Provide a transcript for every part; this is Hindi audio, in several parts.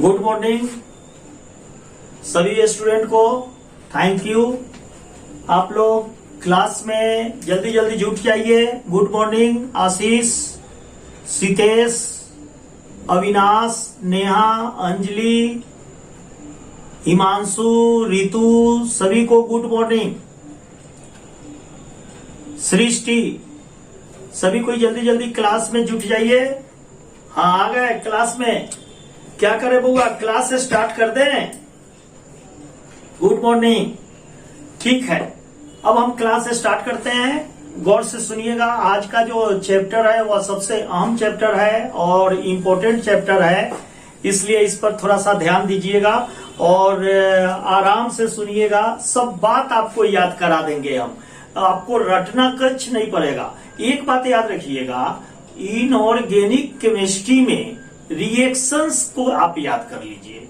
गुड मॉर्निंग सभी स्टूडेंट को। Thank you. आप लोग क्लास में जल्दी जल्दी जुट जाइए। गुड मॉर्निंग आशीष, सितेश, अविनाश, नेहा, अंजलि, हिमांशु, रितु, सभी को गुड मॉर्निंग। सृष्टि, सभी कोई जल्दी जल्दी क्लास में जुट जाइए। हाँ, आ गए क्लास में। क्या करें बुआ, क्लास स्टार्ट कर दें? Good morning. ठीक है, अब हम क्लास स्टार्ट करते हैं। गौर से सुनिएगा। आज का जो चैप्टर है वह सबसे अहम चैप्टर है और इम्पोर्टेंट चैप्टर है, इसलिए इस पर थोड़ा सा ध्यान दीजिएगा और आराम से सुनिएगा। सब बात आपको याद करा देंगे हम, आपको रटना कुछ नहीं पड़ेगा। एक बात याद रखिएगा, इनऑर्गेनिक केमिस्ट्री में रिएक्शंस को आप याद कर लीजिए।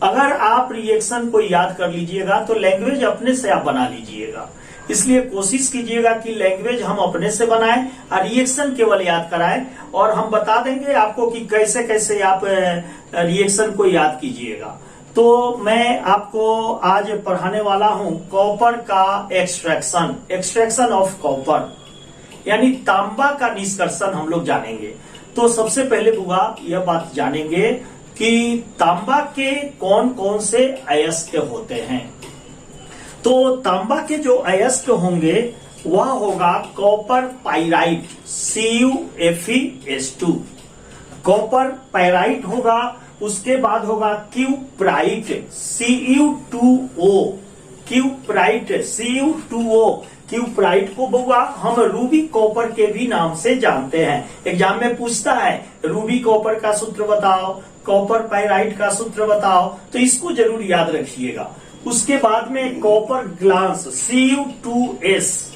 अगर आप रिएक्शन को याद कर लीजिएगा तो लैंग्वेज अपने से आप बना लीजिएगा। इसलिए कोशिश कीजिएगा कि लैंग्वेज हम अपने से बनाएं और रिएक्शन केवल याद कराएं, और हम बता देंगे आपको कि कैसे कैसे आप रिएक्शन को याद कीजिएगा। तो मैं आपको आज पढ़ाने वाला हूं कॉपर का एक्सट्रैक्शन ऑफ कॉपर, यानी तांबा का निष्कर्षण हम लोग जानेंगे। तो सबसे पहले बुआ यह बात जानेंगे कि तांबा के कौन कौन से अयस्क होते हैं। तो तांबा के जो अयस्क होंगे वह होगा copper pyrite CuFeS2, copper pyrite होगा। उसके बाद होगा cuprite Cu2O, cuprite Cu2O। Cuprite को बुआ हम रूबी कॉपर के भी नाम से जानते हैं। एग्जाम में पूछता है रूबी कॉपर का सूत्र बताओ, कॉपर पाइराइट का सूत्र बताओ, तो इसको जरूर याद रखिएगा। उसके बाद में कॉपर ग्लास Cu2S,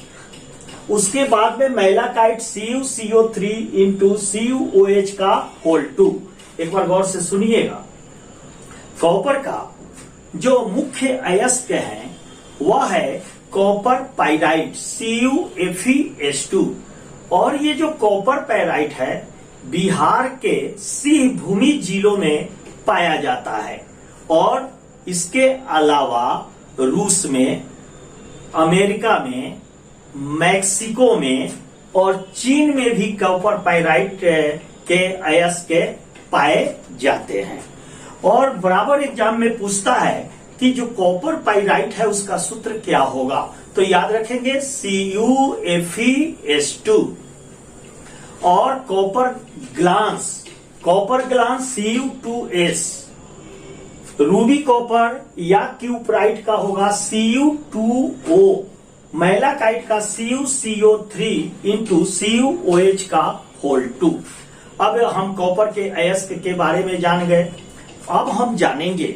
उसके बाद में मैलाकाइट CuCO3 इंटू CuOH का होल 2। एक बार गौर से सुनिएगा। कॉपर का जो मुख्य अयस्क है वह है कॉपर पाइराइट CuFeS2, और ये जो कॉपर पाइराइट है बिहार के सिंह भूमि जिलों में पाया जाता है, और इसके अलावा रूस में, अमेरिका में, मैक्सिको में और चीन में भी कॉपर पाइराइट के अयस्क पाए जाते हैं। और बराबर एग्जाम में पूछता है कि जो कॉपर पाइराइट है उसका सूत्र क्या होगा, तो याद रखेंगे CuFeS2। और copper glass Cu2S, Ruby copper या क्यूप्राइट का होगा Cu2O, मैलाकाइट का CuCO3 इंटू CuOH का होल 2। अब हम कॉपर के अयस्क के बारे में जान गए। अब हम जानेंगे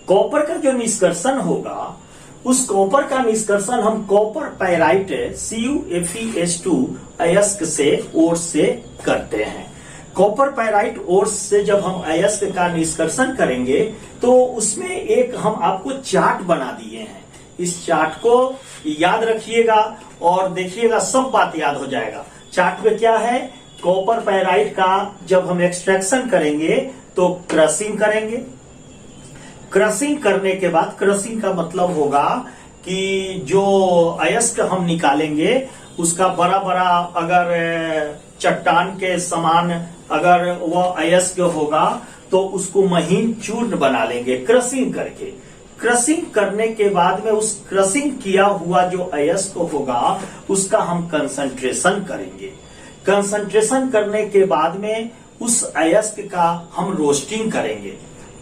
कॉपर का जो निष्कर्षण होगा, उस कॉपर का निष्कर्षण हम कॉपर पाइराइट CuFeS2 अयस्क से ओर से करते हैं। कॉपर पाइराइट ओर से जब हम अयस्क का निष्कर्षण करेंगे तो उसमें एक हम आपको चार्ट बना दिए हैं। इस चार्ट को याद रखिएगा और देखिएगा, सब बात याद हो जाएगा। चार्ट में क्या है, कॉपर पाइराइट का जब हम एक्सट्रैक्शन करेंगे तो क्रशिंग करेंगे। क्रशिंग करने के बाद, क्रशिंग का मतलब होगा कि जो अयस्क हम निकालेंगे उसका बड़ा बड़ा अगर चट्टान के समान अगर वह अयस्क होगा तो उसको महीन चूर्ण बना लेंगे क्रशिंग करके। क्रशिंग करने के बाद में उस क्रशिंग किया हुआ जो अयस्क होगा उसका हम कंसंट्रेशन करेंगे। कंसंट्रेशन करने के बाद में उस अयस्क का हम रोस्टिंग करेंगे।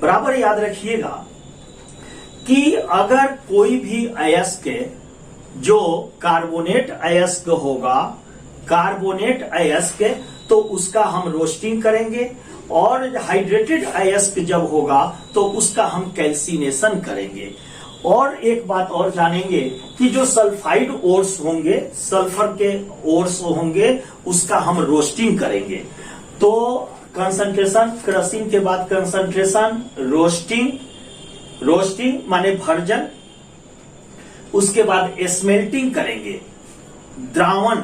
बराबर याद रखिएगा कि अगर कोई भी अयस्क जो कार्बोनेट अयस्क होगा, कार्बोनेट अयस्क, तो उसका हम रोस्टिंग करेंगे, और हाइड्रेटेड अयस्क जब होगा तो उसका हम कैल्सिनेशन करेंगे। और एक बात और जानेंगे कि जो सल्फाइड ओर्स होंगे, सल्फर के ओर्स होंगे, उसका हम रोस्टिंग करेंगे। तो कंसंट्रेशन, क्रशिंग के बाद कंसंट्रेशन, रोस्टिंग माने भर्जन, उसके बाद स्मेल्टिंग करेंगे, द्रावण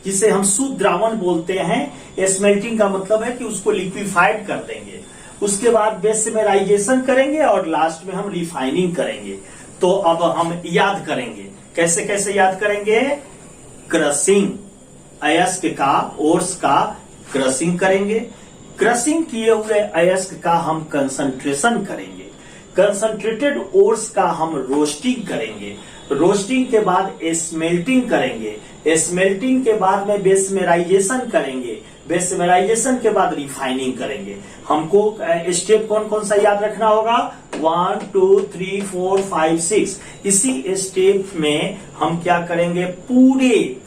जिसे हम शुद्ध द्रावण बोलते हैं। स्मेल्टिंग का मतलब है कि उसको लिक्विफाइड कर देंगे। उसके बाद बेसमेराइजेशन करेंगे और लास्ट में हम रिफाइनिंग करेंगे। तो अब हम याद करेंगे, कैसे कैसे याद करेंगे? क्रशिंग, अयस्क का, ओर्स का क्रशिंग करेंगे। क्रशिंग किए हुए अयस्क का हम कंसंट्रेशन करेंगे। कंसंट्रेटेड ओर्स का हम रोस्टिंग करेंगे। रोस्टिंग के बाद स्मेल्टिंग करेंगे। स्मेल्टिंग के बाद में बेसमेराइजेशन करेंगे। बेसमेराइजेशन के बाद रिफाइनिंग करेंगे। हमको स्टेप कौन कौन सा याद रखना होगा? 1 2 3 4 5 6। इसी स्टेप में हम क्या करेंगे? पूरे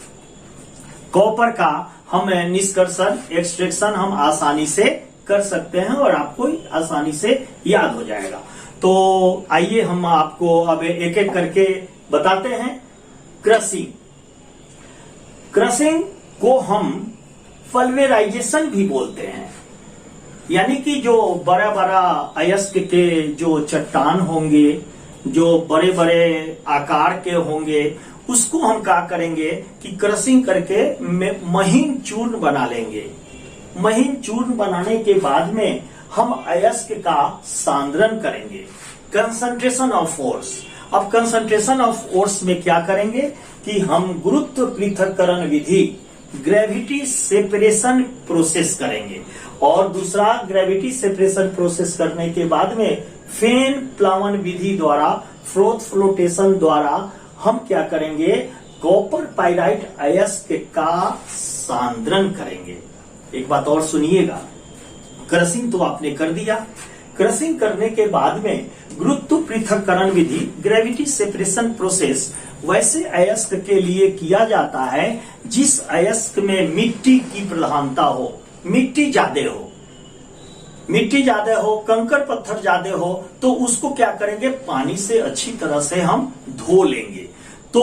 कॉपर का हम निष्कर्षण, एक्सट्रैक्शन हम आसानी से कर सकते हैं और आपको आसानी से याद हो जाएगा। तो आइए हम आपको अब एक एक करके बताते हैं। क्रशिंग, क्रशिंग को हम पल्वेराइजेशन भी बोलते हैं, यानी कि जो बड़ा बड़ा अयस्क के जो चट्टान होंगे, जो बड़े बड़े आकार के होंगे, उसको हम क्या करेंगे कि क्रशिंग करके महीन चूर्ण बना लेंगे। महीन चूर्ण बनाने के बाद में हम अयस्क का सांद्रण करेंगे। Concentration of force. अब कंसंट्रेशन ऑफ फोर्स में क्या करेंगे कि हम गुरुत्व पृथक्करण विधि, ग्रेविटी सेपरेशन प्रोसेस करेंगे। और दूसरा, ग्रेविटी सेपरेशन प्रोसेस करने के बाद में फेन प्लावन विधि द्वारा, फ्रोथ फ्लोटेशन द्वारा हम क्या करेंगे? कॉपर पाइराइट अयस्क का सांद्रण करेंगे। एक बात और सुनिएगा, क्रशिंग तो आपने कर दिया। क्रशिंग करने के बाद में गुरुत्व पृथक्करण विधि, ग्रेविटी सेपरेशन प्रोसेस वैसे अयस्क के लिए किया जाता है जिस अयस्क में मिट्टी की प्रधानता हो, मिट्टी ज्यादा हो, मिट्टी ज्यादा हो, कंकड़ पत्थर ज्यादा हो, तो उसको क्या करेंगे? पानी से अच्छी तरह से हम धो लेंगे। तो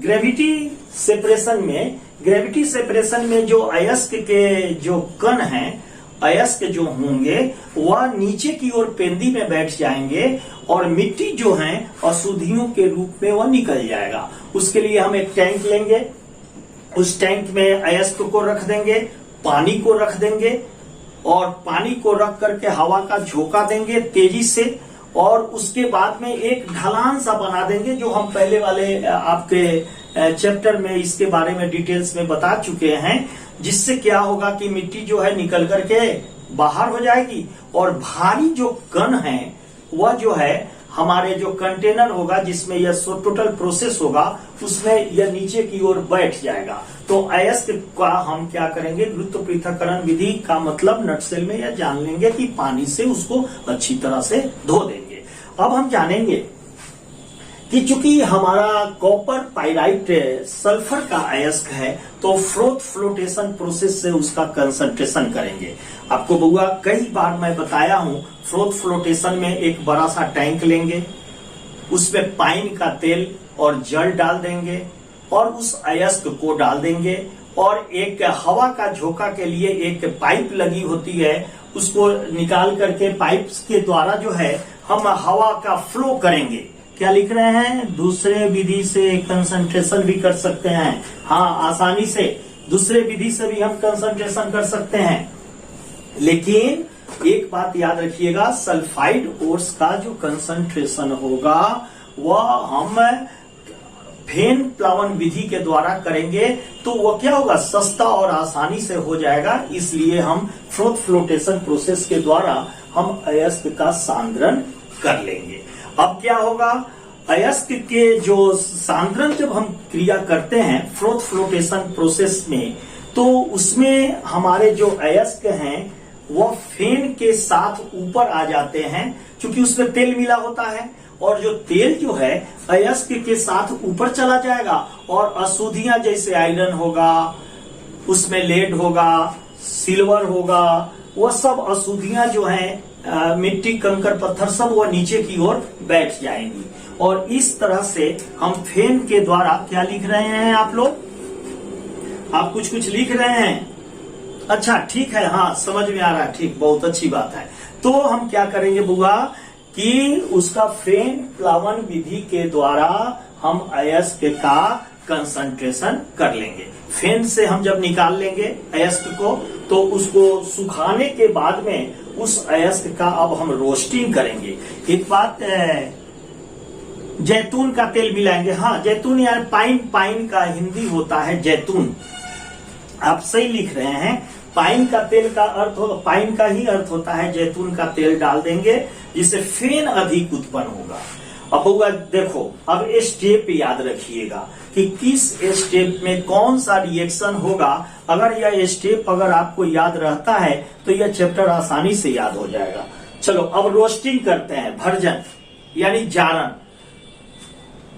ग्रेविटी सेपरेशन में जो अयस्क के जो कण हैं, अयस्क जो होंगे वह नीचे की ओर पेंदी में बैठ जाएंगे और मिट्टी जो है अशुद्धियों के रूप में वह निकल जाएगा। उसके लिए हम एक टैंक लेंगे, उस टैंक में अयस्क को रख देंगे, पानी को रख देंगे और पानी को रख करके हवा का झोंका देंगे तेजी से, और उसके बाद में एक ढलान सा बना देंगे, जो हम पहले वाले आपके चैप्टर में इसके बारे में डिटेल्स में बता चुके हैं। जिससे क्या होगा कि मिट्टी जो है निकल करके बाहर हो जाएगी और भारी जो कण है वह जो है हमारे जो कंटेनर होगा जिसमें यह टोटल प्रोसेस होगा, उसमें यह नीचे की ओर बैठ जाएगा। तो अयस्क का हम क्या करेंगे? गुरुत्व पृथक्करण विधि का मतलब नटसेल में यह जान लेंगे कि पानी से उसको अच्छी तरह से धो देंगे। अब हम जानेंगे कि चूंकि हमारा कॉपर पाइराइट सल्फर का अयस्क है, तो फ्रोथ फ्लोटेशन प्रोसेस से उसका कंसंट्रेशन करेंगे। आपको बउआ कई बार मैं बताया हूं, फ्रोथ फ्लोटेशन में एक बड़ा सा टैंक लेंगे, उसमें पाइन का तेल और जल डाल देंगे और उस अयस्क को डाल देंगे और एक हवा का झोंका के लिए एक पाइप लगी होती है, उसको निकाल करके पाइप के द्वारा जो है हम हवा का फ्लो करेंगे। क्या लिख रहे हैं? दूसरे विधि से कंसंट्रेशन भी कर सकते हैं। हाँ, आसानी से दूसरे विधि से भी हम कंसंट्रेशन कर सकते हैं। लेकिन एक बात याद रखिएगा, सल्फाइड ओर्स का जो कंसंट्रेशन होगा वह हम फेन प्लावन विधि के द्वारा करेंगे, तो वह क्या होगा? सस्ता और आसानी से हो जाएगा। इसलिए हम फ्रोथ फ्लोटेशन प्रोसेस के द्वारा हम अयस्क का सांद्रण कर लेंगे। अब क्या होगा? अयस्क के जो सांद्रण जब हम क्रिया करते हैं फ्रोथ फ्लोटेशन प्रोसेस में, तो उसमें हमारे जो अयस्क हैं वह फेन के साथ ऊपर आ जाते हैं, क्योंकि उसमें तेल मिला होता है और जो तेल जो है अयस्क के साथ ऊपर चला जाएगा और अशुद्धियां जैसे आयरन होगा, उसमें लेड होगा, सिल्वर होगा, वह सब अशुद्धियां जो हैं मिट्टी, कंकड़, पत्थर सब वह नीचे की ओर बैठ जाएंगी। और इस तरह से हम फेन के द्वारा क्या लिख रहे हैं आप लोग? आप कुछ कुछ लिख रहे हैं? अच्छा, ठीक है, हाँ समझ में आ रहा है, ठीक, बहुत अच्छी बात है। तो हम क्या करेंगे बुआ कि उसका फेन प्लावन विधि के द्वारा हम अयस्क का कंसंट्रेशन कर लेंगे। फैन से हम जब निकाल लेंगे अयस्क को, तो उसको सुखाने के बाद में उस अयस्क का अब हम रोस्टिंग करेंगे। एक बात, जैतून का तेल मिलाएंगे। हाँ, जैतून यार पाइन, पाइन का हिंदी होता है जैतून। आप सही लिख रहे हैं। पाइन का तेल का अर्थ हो, पाइन का ही अर्थ होता है जैतून का तेल डाल देंगे, जिससे फेन अधिक उत्पन्न होगा। अब होगा, देखो अब स्टेप याद रखिएगा कि किस स्टेप में कौन सा रिएक्शन होगा। अगर यह स्टेप अगर आपको याद रहता है तो यह चैप्टर आसानी से याद हो जाएगा। चलो अब रोस्टिंग करते हैं। भर्जन यानी जारन।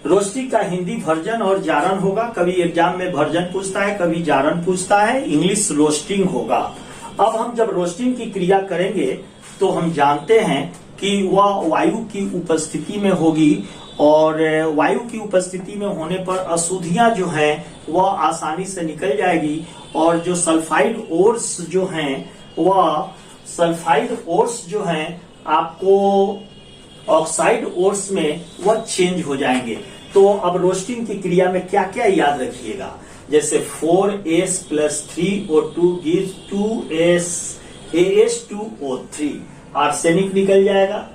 रोस्टिंग का हिंदी भर्जन और जारन होगा। कभी एग्जाम में भर्जन पूछता है, कभी जारन पूछता है। इंग्लिश रोस्टिंग होगा। अब हम जब रोस्टिंग की क्रिया करेंगे तो हम जानते हैं कि वह वायु की उपस्थिति में होगी, और वायु की उपस्थिति में होने पर अशुद्धियां जो हैं वह आसानी से निकल जाएगी, और जो सल्फाइड ओर्स जो हैं वह सल्फाइड ओर्स जो हैं आपको ऑक्साइड ओर्स में वह चेंज हो जाएंगे। तो अब रोस्टिंग की क्रिया में क्या क्या याद रखिएगा, जैसे 4s + 3O2 gives 2AS2O3, arsenic निकल जाएगा।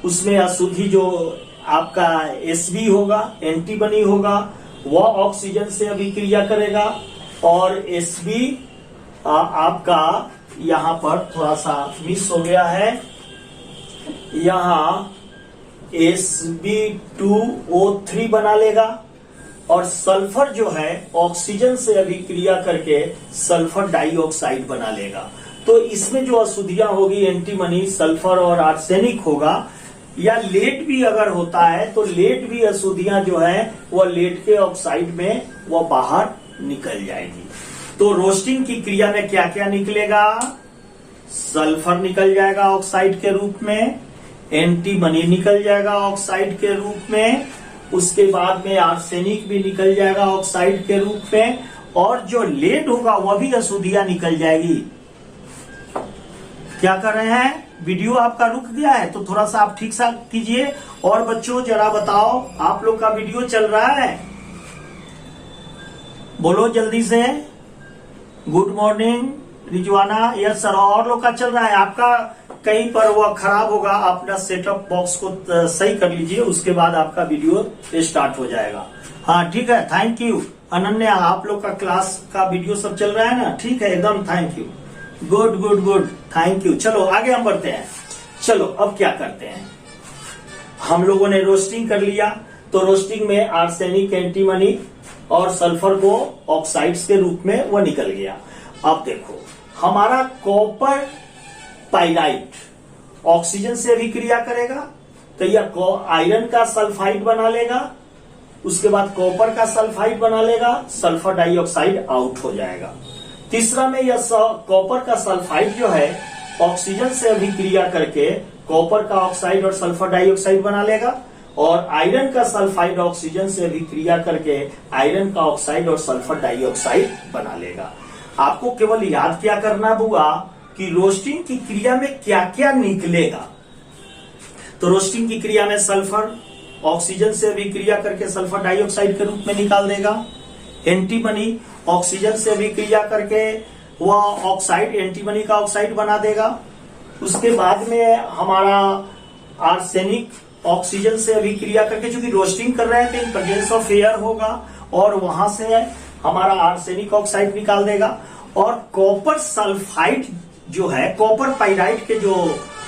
उसमें अशुद्धि जो आपका Sb होगा, एंटीबनी होगा, वह ऑक्सीजन से अभिक्रिया करेगा, और Sb आपका यहाँ पर थोड़ा सा मिस हो गया है, यहाँ Sb2O3 बना लेगा, और सल्फर जो है ऑक्सीजन से अभिक्रिया करके सल्फर डाइऑक्साइड बना लेगा। तो इसमें जो अशुद्धियां होगी एंटीमनी, सल्फर और आर्सेनिक होगा, या लेड भी अगर होता है तो लेड भी अशुद्धियां जो है वह लेड के ऑक्साइड में वह बाहर निकल जाएगी। तो रोस्टिंग की क्रिया में क्या क्या निकलेगा, सल्फर निकल जाएगा ऑक्साइड के रूप में, एंटीमनी निकल जाएगा ऑक्साइड के रूप में, उसके बाद में आर्सेनिक भी निकल जाएगा ऑक्साइड के रूप में, और जो लेड होगा वह भी अशुद्धियां निकल जाएगी। क्या कर रहे हैं, वीडियो आपका रुक गया है तो थोड़ा सा आप ठीक सा कीजिए। और बच्चों जरा बताओ, आप लोग का वीडियो चल रहा है? बोलो जल्दी से। Good morning Rizwana. Yes sir. और लोग का चल रहा है? आपका कहीं पर वह खराब होगा, अपना सेटअप बॉक्स को सही कर लीजिए, उसके बाद आपका वीडियो स्टार्ट हो जाएगा। हाँ ठीक है, थैंक यू अनन्या। आप लोग का क्लास का वीडियो सब चल रहा है ना? ठीक है, एकदम thank you. Good good good, thank you. चलो आगे हम बढ़ते हैं। चलो अब क्या करते हैं, हम लोगों ने रोस्टिंग कर लिया, तो रोस्टिंग में आर्सेनिक, एंटीमनी और सल्फर को ऑक्साइड्स के रूप में वो निकल गया। अब देखो हमारा कॉपर पाइराइट ऑक्सीजन से अभिक्रिया करेगा, तो यह आयरन का सल्फाइड बना लेगा, उसके बाद कॉपर का सल्फाइड बना लेगा, सल्फर डाइऑक्साइड आउट हो जाएगा। तीसरा में यह कॉपर का सल्फाइड जो है ऑक्सीजन से अभिक्रिया करके कॉपर का ऑक्साइड और सल्फर डाइऑक्साइड बना लेगा, और आयरन का सल्फाइड ऑक्सीजन से अभिक्रिया करके आयरन का ऑक्साइड और सल्फर डाइऑक्साइड बना लेगा। आपको केवल याद क्या करना होगा कि रोस्टिंग की क्रिया में क्या क्या निकलेगा। तो रोस्टिंग की क्रिया में सल्फर ऑक्सीजन से अभिक्रिया करके सल्फर डाइऑक्साइड के रूप में निकाल देगा, एंटीमनी ऑक्सीजन से अभिक्रिया करके वह ऑक्साइड एंटीमनी का ऑक्साइड बना देगा। उसके बाद में हमारा आर्सेनिक ऑक्सीजन से अभिक्रिया करके, चूंकि रोस्टिंग कर रहे हैं तो इन प्रेजेंस ऑफ एयर होगा, और वहां से हमारा आर्सेनिक ऑक्साइड निकाल देगा। और कॉपर सल्फाइड जो है, कॉपर पाइराइट के जो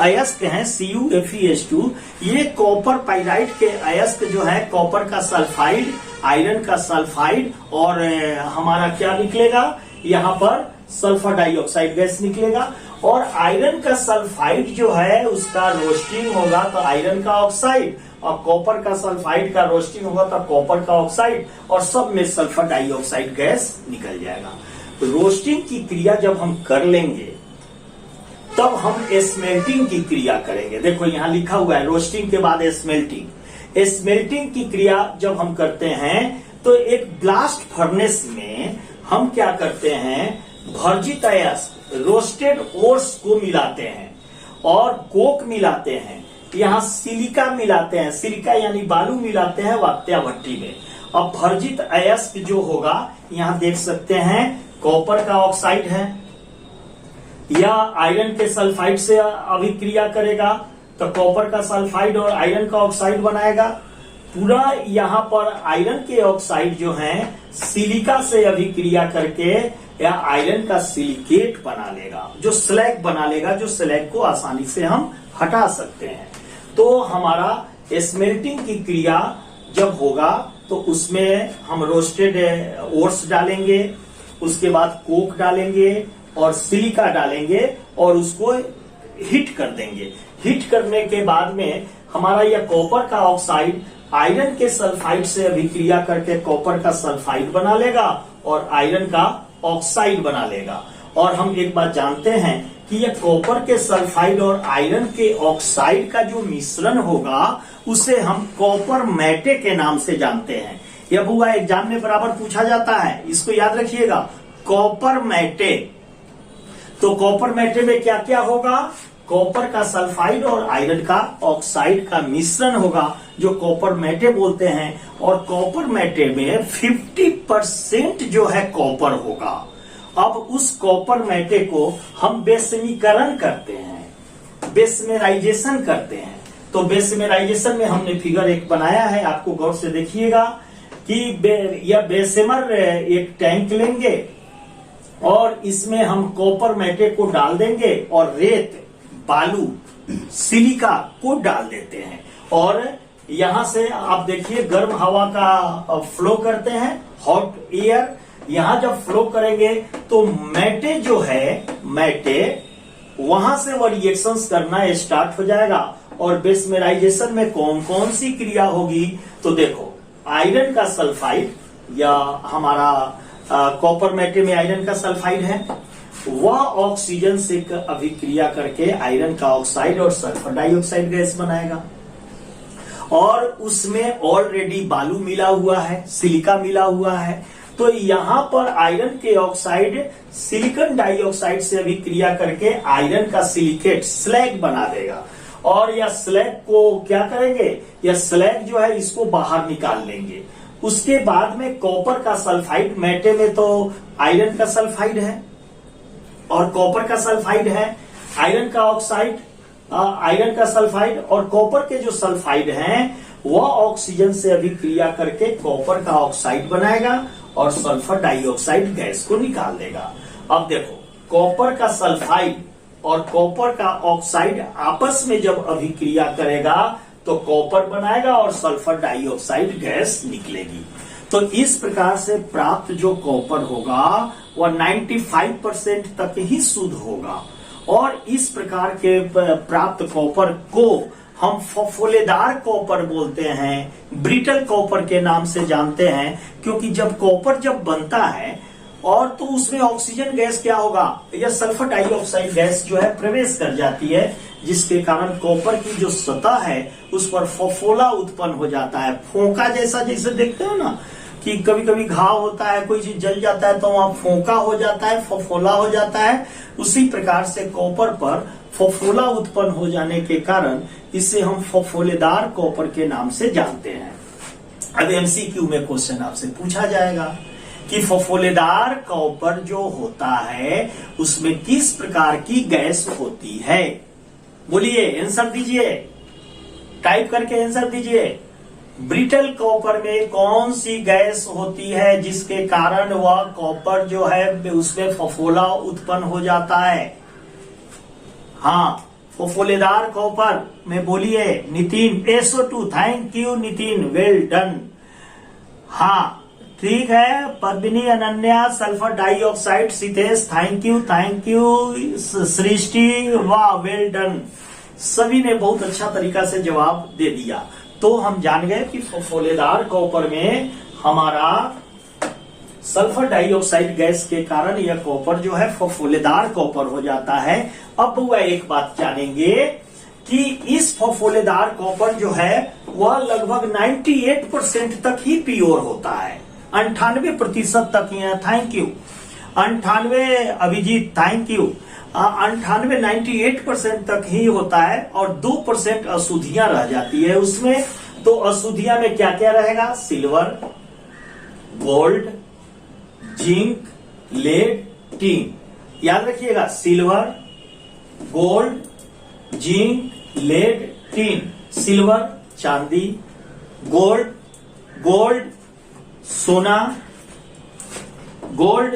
अयस्क हैं CuFeS2, ये कॉपर पाइराइट के अयस्क जो है कॉपर का सल्फाइड, आयरन का सल्फाइड, और हमारा क्या निकलेगा यहाँ पर सल्फर डाइऑक्साइड गैस निकलेगा। और आयरन का सल्फाइड जो है उसका रोस्टिंग होगा तो आयरन का ऑक्साइड, और कॉपर का सल्फाइड का रोस्टिंग होगा तो कॉपर का ऑक्साइड, और सब में सल्फर डाइऑक्साइड गैस निकल जाएगा। तो रोस्टिंग की क्रिया जब हम कर लेंगे तब हम स्मेल्टिंग की क्रिया करेंगे। देखो यहाँ लिखा हुआ है रोस्टिंग के बाद स्मेल्टिंग। स्मेल्टिंग की क्रिया जब हम करते हैं तो एक ब्लास्ट फर्नेस में हम क्या करते हैं, भर्जित अयस्क रोस्टेड ओर्स को मिलाते हैं और कोक मिलाते हैं, यहाँ सिलिका मिलाते हैं, सिलिका यानी बालू मिलाते हैं वात्या भट्टी में, अब वर्जित अयस्क जो होगा, यहां देख सकते हैं कॉपर का ऑक्साइड है, या आयरन के सल्फाइड से अभिक्रिया करेगा तो कॉपर का सल्फाइड और आयरन का ऑक्साइड बनाएगा। पूरा यहाँ पर आयरन के ऑक्साइड जो है सिलिका से अभिक्रिया करके या आयरन का सिलिकेट बना लेगा, जो स्लैग बना लेगा, जो स्लैग को आसानी से हम हटा सकते हैं। तो हमारा स्मेल्टिंग की क्रिया जब होगा तो उसमें हम रोस्टेड ओट्स डालेंगे, उसके बाद कोक डालेंगे और सिलिका डालेंगे और उसको हीट कर देंगे। हीट करने के बाद में हमारा यह कॉपर का ऑक्साइड आयरन के सल्फाइड से अभिक्रिया करके कॉपर का सल्फाइड बना लेगा और आयरन का ऑक्साइड बना लेगा। और हम एक बात जानते हैं कि यह कॉपर के सल्फाइड और आयरन के ऑक्साइड का जो मिश्रण होगा उसे हम कॉपर मैटे के नाम से जानते हैं। यह हुआ एग्जाम में बराबर पूछा जाता है, इसको याद रखिएगा, कॉपर मैटे। तो कॉपर मैटे में क्या क्या होगा, कॉपर का सल्फाइड और आयरन का ऑक्साइड का मिश्रण होगा जो कॉपर मैटे बोलते हैं। और कॉपर मैटे में 50% जो है कॉपर होगा। अब उस कॉपर मैटे को हम बेसमीकरण करते हैं, बेसमेराइजेशन करते हैं। तो बेसमेराइजेशन में हमने फिगर एक बनाया है, आपको गौर से देखिएगा कि यह बेसेमर एक टैंक लेंगे और इसमें हम कॉपर मैटे को डाल देंगे और रेत, बालू, सिलिका को डाल देते हैं। और यहां से आप देखिए गर्म हवा का फ्लो करते हैं, हॉट एयर यहां जब फ्लो करेंगे तो मैटे जो है, मैटे वहां से वो रिएक्शंस करना स्टार्ट हो जाएगा। और बेसमेराइजेशन में कौन कौन सी क्रिया होगी, तो देखो आयरन का सल्फाइड या हमारा कॉपर मैटे में आयरन का सल्फाइड है, वह ऑक्सीजन से अभिक्रिया करके आयरन का ऑक्साइड और सल्फर डाइऑक्साइड गैस बनाएगा। और उसमें ऑलरेडी बालू मिला हुआ है, सिलिका मिला हुआ है। तो यहां पर आयरन के ऑक्साइड सिलिकॉन डाइऑक्साइड से अभिक्रिया करके आयरन का सिलिकेट स्लैग बना देगा। और यह स्लैग को क्या करेंगे, यह स्लैग जो है इसको बाहर निकाल लेंगे। उसके बाद में कॉपर का सल्फाइड, मैटे में तो आयरन का सल्फाइड है और कॉपर का सल्फाइड है, आयरन का ऑक्साइड, आयरन का सल्फाइड और कॉपर के जो सल्फाइड हैं वह ऑक्सीजन से अभिक्रिया करके कॉपर का ऑक्साइड बनाएगा और सल्फर डाइऑक्साइड गैस को निकाल देगा। अब देखो कॉपर का सल्फाइड और कॉपर का ऑक्साइड आपस में जब अभिक्रिया करेगा तो कॉपर बनाएगा और सल्फर डाइऑक्साइड गैस निकलेगी। तो इस प्रकार से प्राप्त जो कॉपर होगा वह 95% तक ही शुद्ध होगा। और इस प्रकार के प्राप्त कॉपर को हम फफोलेदार कॉपर बोलते हैं, ब्रिटल कॉपर के नाम से जानते हैं। क्योंकि जब कॉपर जब बनता है और तो उसमें ऑक्सीजन गैस क्या होगा, यह सल्फर डाइऑक्साइड गैस जो है प्रवेश कर जाती है, जिसके कारण कॉपर की जो सतह है उस पर फफोला उत्पन्न हो जाता है। फोका जैसा, जैसे देखते हो ना कि कभी कभी घाव होता है, कोई चीज जल जाता है तो वहां फोका हो जाता है, फफोला हो जाता है। उसी प्रकार से कॉपर पर फफोला उत्पन्न हो जाने के कारण इसे हम फफोलेदार कॉपर के नाम से जानते हैं। अब एमसीक्यू में क्वेश्चन आपसे पूछा जाएगा कि फफोलेदार कॉपर जो होता है उसमें किस प्रकार की गैस होती है। बोलिए, आंसर दीजिए, टाइप करके आंसर दीजिए। ब्रिटल कॉपर में कौन सी गैस होती है जिसके कारण वह कॉपर जो है उसमें फफोला उत्पन्न हो जाता है। हाँ, फफोलेदार कॉपर में बोलिए Nitin, SO2। Thank you Nitin, well done. हाँ ठीक है, Padmini, Ananya, sulphur dioxide, Sitesh, thank you, Srishti, वाह वेल डन। सभी ने बहुत अच्छा तरीका से जवाब दे दिया। तो हम जान गए कि फफोलेदार कॉपर में हमारा सल्फर डाइऑक्साइड गैस के कारण यह कॉपर जो है फफोलेदार कॉपर हो जाता है। अब वह एक बात जानेंगे कि इस फफोलेदार कॉपर जो है वह लगभग 98% तक ही प्योर होता है, 98% तक ही। Thank you 98 Abhijit, thank you. 98-98% तक ही होता है और 2% अशुद्धियां रह जाती है उसमें। तो अशुद्धियां में क्या क्या रहेगा, silver, gold, zinc, lead, tin. याद रखिएगा, silver, gold, zinc, lead, tin. Silver चांदी, गोल्ड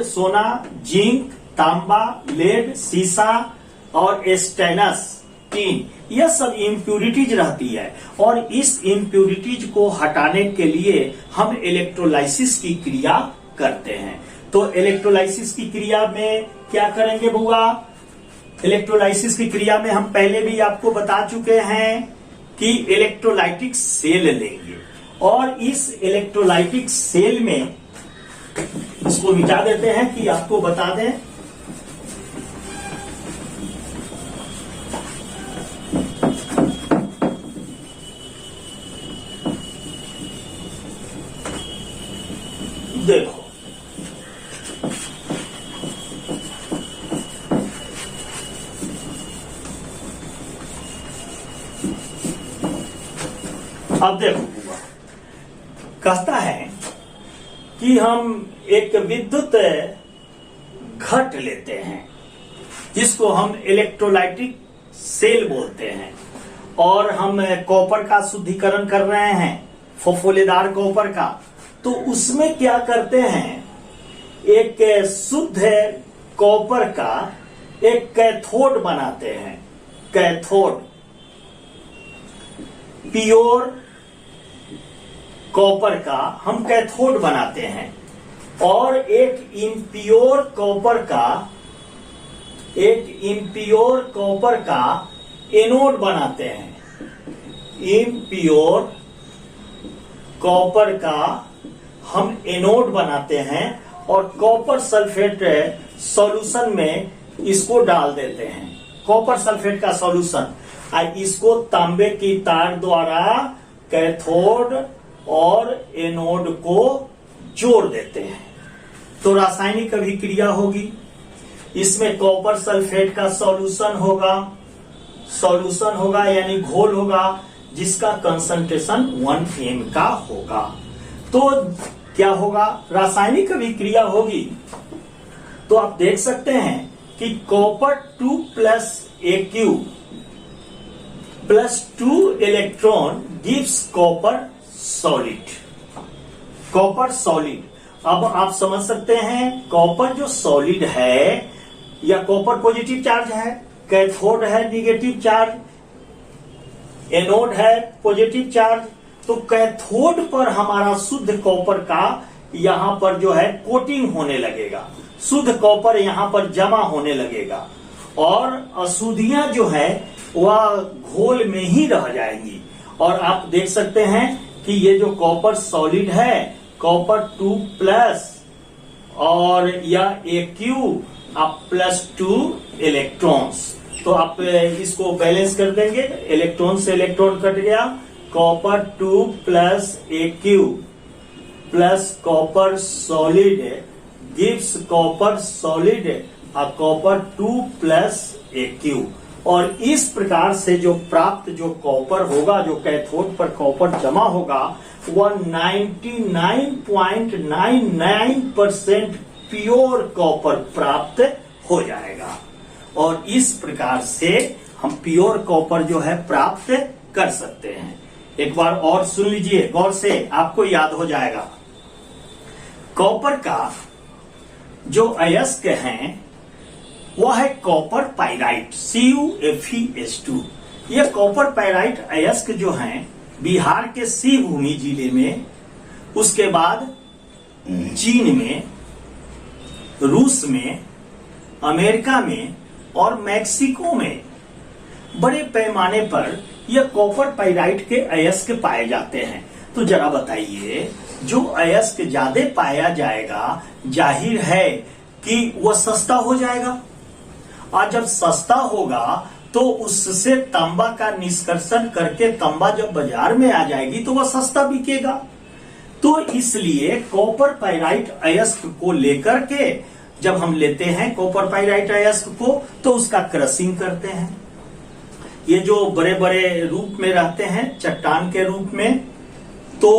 सोना, जिंक तांबा, लेड सीसा और स्टेनस टीन, यह सब इम्प्यूरिटीज रहती है। और इस इम्प्यूरिटीज को हटाने के लिए हम इलेक्ट्रोलाइसिस की क्रिया करते हैं। तो इलेक्ट्रोलाइसिस की क्रिया में क्या करेंगे बुआ? इलेक्ट्रोलाइसिस की क्रिया में हम पहले भी आपको बता चुके हैं कि इलेक्ट्रोलाइटिक सेल लेंगे और इस इलेक्ट्रोलाइटिक सेल में इसको मिटा देते हैं कि आपको बता दें। देखो, अब देखो बुआ, कहता है कि हम एक विद्युत घट लेते हैं जिसको हम इलेक्ट्रोलाइटिक सेल बोलते हैं और हम कॉपर का शुद्धिकरण कर रहे हैं, फफोलेदार कॉपर का। तो उसमें क्या करते हैं, एक शुद्ध कॉपर का एक कैथोड बनाते हैं। कैथोड प्योर कॉपर का हम कैथोड बनाते हैं और एक इम्प्योर कॉपर का एनोड बनाते हैं। इम्प्योर कॉपर का हम एनोड बनाते हैं और कॉपर सल्फेट सॉल्यूशन में इसको डाल देते हैं। कॉपर सल्फेट का सॉल्यूशन, इसको तांबे की तार द्वारा कैथोड और एनोड को जोड़ देते हैं। तो रासायनिक अभिक्रिया होगी, इसमें कॉपर सल्फेट का सॉल्यूशन होगा यानी घोल होगा जिसका कंसंट्रेशन 1 m का होगा। तो क्या होगा, रासायनिक अभिक्रिया होगी। तो आप देख सकते हैं कि copper 2 plus AQ plus 2 electron gives copper solid. अब आप समझ सकते हैं, कॉपर जो सॉलिड है या कॉपर पॉजिटिव चार्ज है, कैथोड है निगेटिव चार्ज, एनोड है पॉजिटिव चार्ज। तो कैथोड पर हमारा शुद्ध कॉपर का यहां पर जो है कोटिंग होने लगेगा, शुद्ध कॉपर यहां पर जमा होने लगेगा और अशुद्धियां जो है वह घोल में ही रह जाएंगी। और आप देख सकते हैं कि ये जो कॉपर सॉलिड है, कॉपर 2 प्लस और या AQ आप प्लस 2 इलेक्ट्रॉन्स। तो आप इसको बैलेंस कर देंगे, इलेक्ट्रॉन से इलेक्ट्रॉन कट गया, copper 2 plus AQ plus copper solid gives copper solid copper 2 plus AQ। और इस प्रकार से जो प्राप्त जो कॉपर होगा, जो कैथोड पर जमा होगा, वह 99.99% प्योर कॉपर प्राप्त हो जाएगा। और इस प्रकार से हम प्योर कॉपर जो है प्राप्त कर सकते हैं। एक बार और सुन लीजिए गौर से, आपको याद हो जाएगा। कॉपर का जो अयस्क हैं वह है कॉपर पाइराइट CuFeS2। यह कॉपर पाइराइट अयस्क जो हैं बिहार के शिवभूमि जिले में, उसके बाद चीन में, रूस में, अमेरिका में और मैक्सिको में बड़े पैमाने पर यह कॉपर पाइराइट के अयस्क पाए जाते हैं। तो जरा बताइए, जो अयस्क ज्यादा पाया जाएगा, जाहिर है कि वह सस्ता हो जाएगा, और जब सस्ता होगा तो उससे तांबा का निष्कर्षण करके तांबा जब बाजार में आ जाएगी तो वह सस्ता बिकेगा। तो इसलिए कॉपर पाइराइट अयस्क को लेकर के जब हम लेते हैं कॉपर पाइराइट अयस्क को, तो उसका क्रशिंग करते हैं। ये जो बड़े बड़े रूप में रहते हैं, चट्टान के रूप में, तो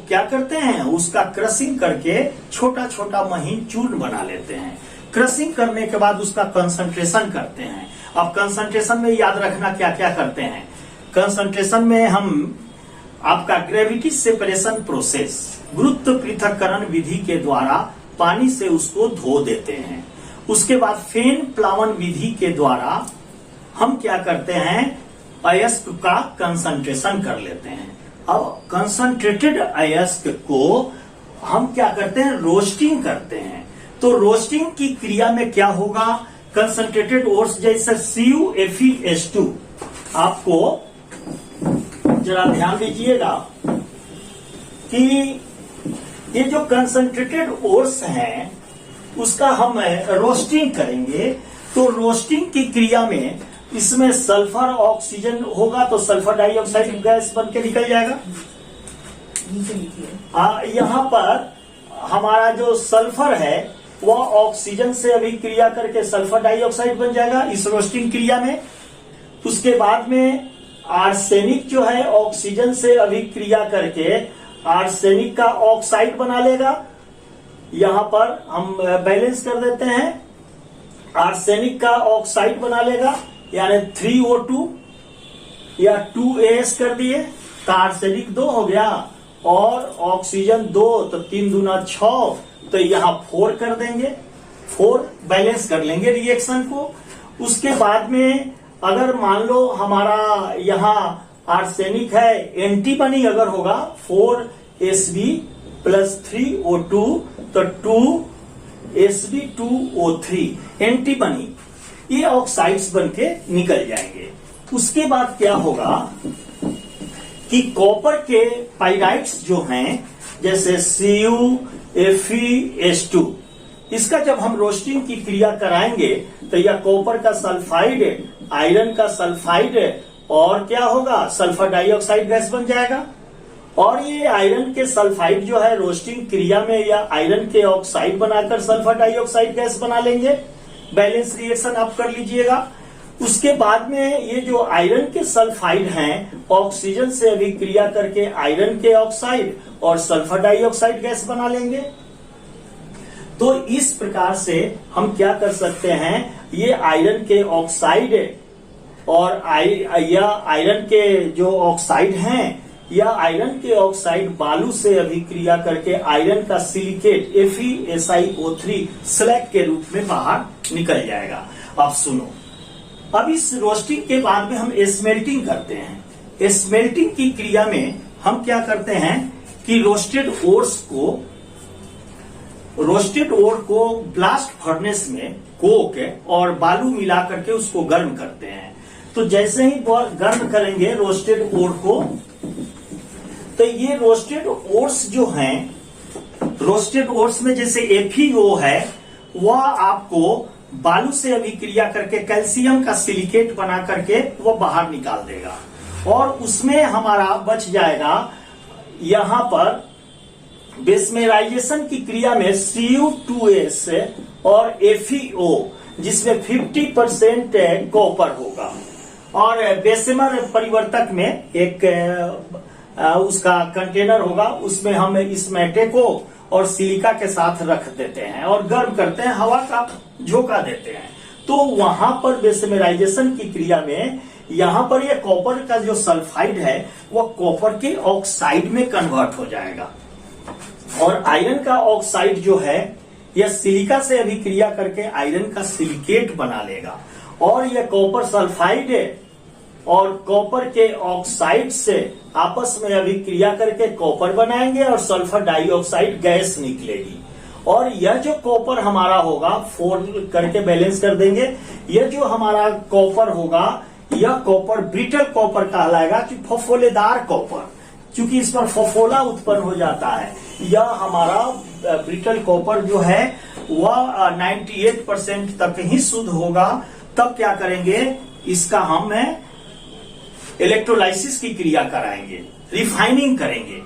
क्या करते हैं, उसका क्रशिंग करके छोटा छोटा महीन चूर्ण बना लेते हैं। क्रशिंग करने के बाद उसका कंसंट्रेशन करते हैं। अब कंसंट्रेशन में याद रखना क्या क्या करते हैं। कंसंट्रेशन में हम आपका ग्रेविटी सेपरेशन प्रोसेस, गुरुत्व पृथक्करण विधि के द्वारा पानी से उसको धो देते हैं। उसके बाद फेन प्लावन विधि के द्वारा हम क्या करते हैं, अयस्क का कंसंट्रेशन कर लेते हैं। अब कंसंट्रेटेड अयस्क को हम क्या करते हैं, रोस्टिंग करते हैं। तो रोस्टिंग की क्रिया में क्या होगा, कंसंट्रेटेड ओर्स जैसे CuFeS2, आपको जरा ध्यान दीजिएगा कि ये जो कंसंट्रेटेड ओर्स हैं उसका हम रोस्टिंग करेंगे। तो रोस्टिंग की क्रिया में इसमें सल्फर ऑक्सीजन होगा तो सल्फर डाइऑक्साइड गैस बन के निकल जाएगा। यहाँ पर हमारा जो सल्फर है वह ऑक्सीजन से अभिक्रिया करके सल्फर डाइऑक्साइड बन जाएगा इस रोस्टिंग क्रिया में। उसके बाद में आर्सेनिक जो है ऑक्सीजन से अभिक्रिया करके आर्सेनिक का ऑक्साइड बना लेगा। यहाँ पर हम बैलेंस कर देते हैं, आर्सेनिक का ऑक्साइड बना लेगा यानी 3O2 या 2AS कर दिए तो आर्सेनिक 2 हो गया और ऑक्सीजन 2 तो 3 दूना 6, तो यहाँ 4 कर देंगे, 4 बैलेंस कर लेंगे रिएक्शन को। उसके बाद में अगर मान लो हमारा यहाँ आर्सेनिक है, एंटीमनी अगर होगा 4Sb + 3O2 तो 2Sb2O3 एंटीमनी, ये ऑक्साइड्स बनके निकल जाएंगे। उसके बाद क्या होगा कि कॉपर के पाइराइड्स जो हैं जैसे CuFeS2, इसका जब हम रोस्टिंग की क्रिया कराएंगे तो यह कॉपर का सल्फाइड, आयरन का सल्फाइड और क्या होगा, सल्फर डाइऑक्साइड गैस बन जाएगा। और ये आयरन के सल्फाइड जो है रोस्टिंग क्रिया में या आयरन के ऑक्साइड बनाकर सल्फर डाइऑक्साइड गैस बना लेंगे। बैलेंस रिएक्शन आप कर लीजिएगा। उसके बाद में ये जो आयरन के सल्फाइड हैं ऑक्सीजन से अभिक्रिया करके आयरन के ऑक्साइड और सल्फर डाइऑक्साइड गैस बना लेंगे। तो इस प्रकार से हम क्या कर सकते हैं, ये आयरन के ऑक्साइड और आयरन के जो ऑक्साइड हैं या आयरन के ऑक्साइड बालू से अभिक्रिया करके आयरन का सिलिकेट FeSiO3 स्लैग के रूप में बाहर निकल जाएगा। अब सुनो, अब इस रोस्टिंग के बाद में हम स्मेल्टिंग करते हैं। स्मेल्टिंग की क्रिया में हम क्या करते हैं कि रोस्टेड ओर को ब्लास्ट फर्नेस में कोक और बालू मिला करके उसको गर्म करते हैं। तो जैसे ही गर्म करेंगे रोस्टेड ओर को, तो ये रोस्टेड ओर्स जो हैं, रोस्टेड ओर्स में जैसे FeO है वह आपको बालू से अभिक्रिया करके कैल्शियम का सिलिकेट बना करके वो बाहर निकाल देगा और उसमें हमारा बच जाएगा यहां पर बेसमेराइजेशन की क्रिया में Cu2S और FeO जिसमें 50% कॉपर होगा और बेसेमर परिवर्तक में एक उसका कंटेनर होगा, उसमें हम इस मैटे को और सिलिका के साथ रख देते हैं और गर्म करते हैं, हवा का झोंका देते हैं। तो वहां पर बेसमेराइजेशन की क्रिया में यहां पर ये कॉपर का जो सल्फाइड है वह कॉपर के ऑक्साइड में कन्वर्ट हो जाएगा और आयरन का ऑक्साइड जो है यह सिलिका से अभिक्रिया करके आयरन का सिलिकेट बना लेगा और यह कॉपर सल्फाइड और कॉपर के ऑक्साइड से आपस में अभिक्रिया करके कॉपर बनाएंगे और सल्फर डाइऑक्साइड गैस निकलेगी। और यह जो कॉपर हमारा होगा 4 करके बैलेंस कर देंगे, यह जो हमारा कॉपर होगा यह कॉपर ब्रिटल कॉपर कहलाएगा कि फफोलेदार कॉपर, क्योंकि इस पर फफोला उत्पन्न हो जाता है। यह हमारा ब्रिटल कॉपर जो है वह 98% तक ही शुद्ध होगा। तब क्या करेंगे, इसका हम इलेक्ट्रोलाइसिस की क्रिया कराएंगे, रिफाइनिंग करेंगे।